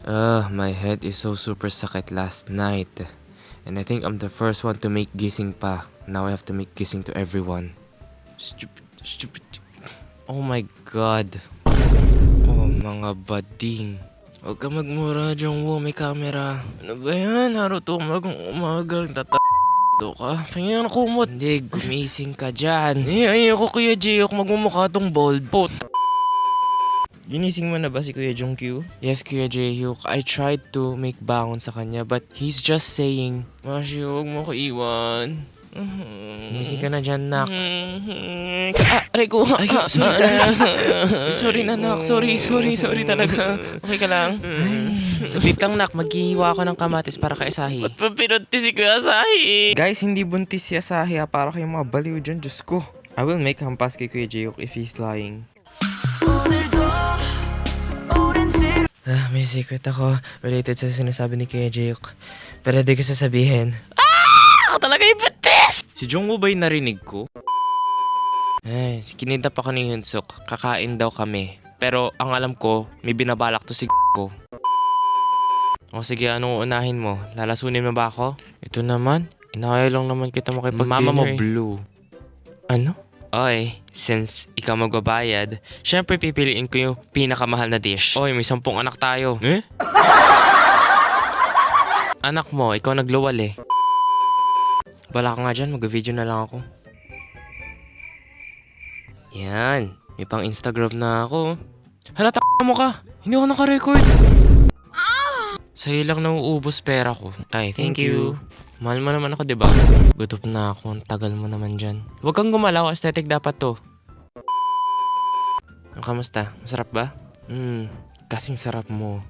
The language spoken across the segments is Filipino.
My head is so super sakit last night. And I think I'm the first one to make gising pa. Now I have to make gising to everyone. Stupid. Oh my god. Oh mga bading. Huwag ka magmura, Jongwoo. May camera. Ano ba yan? Naruto umagang do ka. Kaya na kumot. Hindi, gumising ka dyan. Ayoko Kuya Jayok. Magmumukha tong bald. Pot. Ginising mo na ba si Kuya Jongkyu? Yes, Kuya Jayuk. I tried to make bangon sa kanya but he's just saying, Mashi, huwag mo ko iwan. Ginising ka na dyan, nak. Aray ko. Ay, sorry. Sorry na, nak. Sorry talaga. Okay ka lang? Sabit lang, nak. Maghihiwa ako ng kamatis para kay Asahi. Ba't pa pinuntis si Kuya Asahi? Guys, hindi buntis si Asahi ha. Para kayong mga baliw dyan. Diyos ko. I will make hampas kay Kuya Jayuk if he's lying. May secret ako related sa sinasabi ni Kuya Jayuk. Pero di ko sasabihin. Ako talaga yung buntis! Si Jongwoo ba yung narinig ko? Ay, kinidnap ako ni Hyunsuk. Kakain daw kami. Pero ang alam ko, may binabalak to si ko. O sige, anong unahin mo? Lalasunin mo ba ako? Ito naman, inakaya lang naman kita makipag-dinner. Mama mo blue. Ano? Oy, since ikaw magbabayad, syempre pipiliin ko yung pinakamahal na dish. Oy, may 10 anak tayo. Anak mo, ikaw nagluwal eh. Wala ka nga dyan, mag-video na lang ako. Yan, may pang Instagram na ako. Hala, mo ka. Hindi ako naka-record. Sa'yo lang nauubos pera ko. Ay, thank you. Mahal mo naman ako, diba? Gutom na ako. Ang tagal mo naman dyan. Huwag kang gumalaw. Aesthetic dapat to. Kamusta? Masarap ba? Kasing sarap mo.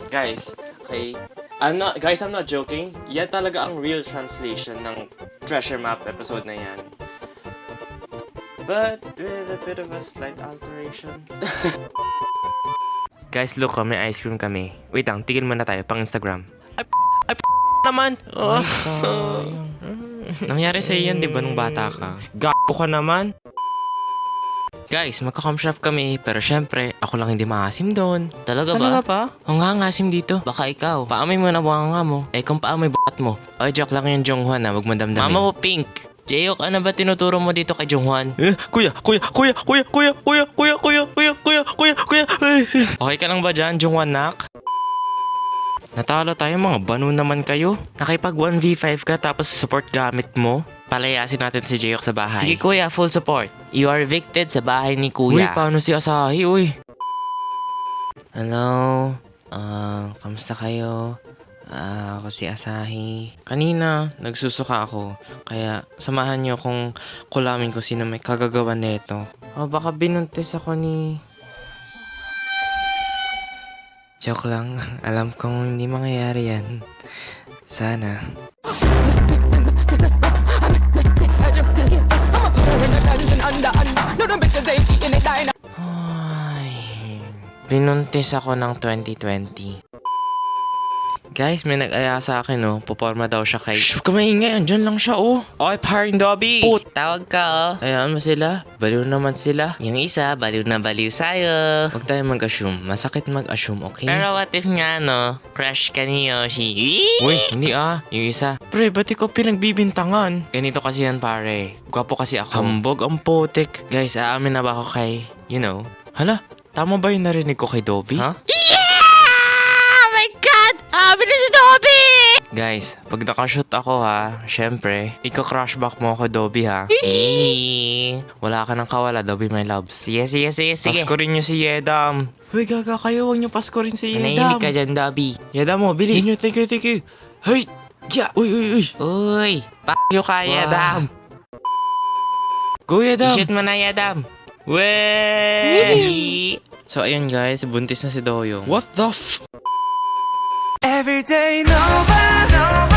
Guys, okay. I'm not joking. Yan talaga ang real translation ng Treasure Map episode na yan. But with a bit of a slight alteration. Guys, look, may ice cream kami. Wait lang, tigil muna tayo pang Instagram. Ay, naman! Oh. Nangyari sa'yo yan, di ba, nung bata ka? Gago ka naman! Guys, magka-com shop kami, pero syempre, ako lang hindi maasim doon. Talaga ba? Talaga pa? O nga, ngasim dito. Baka ikaw. Paamoy mo na buwanga mo. Eh, kung paamoy bukat mo. Oy, joke lang yung Jonghwan ha, wag mo damdamin. Mama mo pink. Jayok, ano ba tinuturo mo dito kay Jonghwan? Kuya. Okay ka lang ba dyan, Jonghwan, nak? Natalo tayo, mga banu naman kayo. Nakipag 1v5 ka tapos support gamit mo. Palayasin natin si Jayok sa bahay. Sige kuya, full support. You are evicted sa bahay ni kuya. Uy, paano si Asahi, uy? Hello? Kamusta kayo? Ako si Asahi. Kanina, nagsusuka ako. Kaya, samahan niyo kung kulamin ko sino may kagagawa nito. Baka binuntis ako ni... Joke lang. Alam kong hindi mangyayari yan. Sana. Ay, binuntis ako ng 2020. Guys, may nag-aya sa akin, oh. Puporma daw siya kay... Shh, kamaingay. Andyan lang siya, oh. Oy, paring Dobby. Put, tawag ka, oh. Ayan mo sila. Baliw naman sila. Yung isa, baliw na baliw sa'yo. Huwag tayo mag-assume. Masakit mag-assume, okay? Pero what if nga, no? Crush ka ni Yoshi. Uy, hindi Yung isa. Pre, ba't ikaw pinagbibintangan? Ganito kasi yan, pare. Gwapo kasi ako. Hambog ang putik. Guys, aamin na ba ako kay... You know? Hala, tama ba yung narinig ko kay Dobby? Ha? Si Dobby! Guys, pag nakashoot ako ha, syempre, ika-crushback mo ako, Dobby ha. Wala ka nang kawala, Dobby my loves. Sige. Paskorin nyo si Yedam. Uy, gaga kayo, huwag nyo paskorin si Yedam. Nanahimik ka dyan, Dobby. Yedam mo, bili. Thank you. Hey! Yeah! Uy! Uy! Pakyo ka, Yedam! Go, Yedam! I-shoot mo na, Yedam! Wey! So, ayun guys, buntis na si Doyong. What the f... Every day, nobody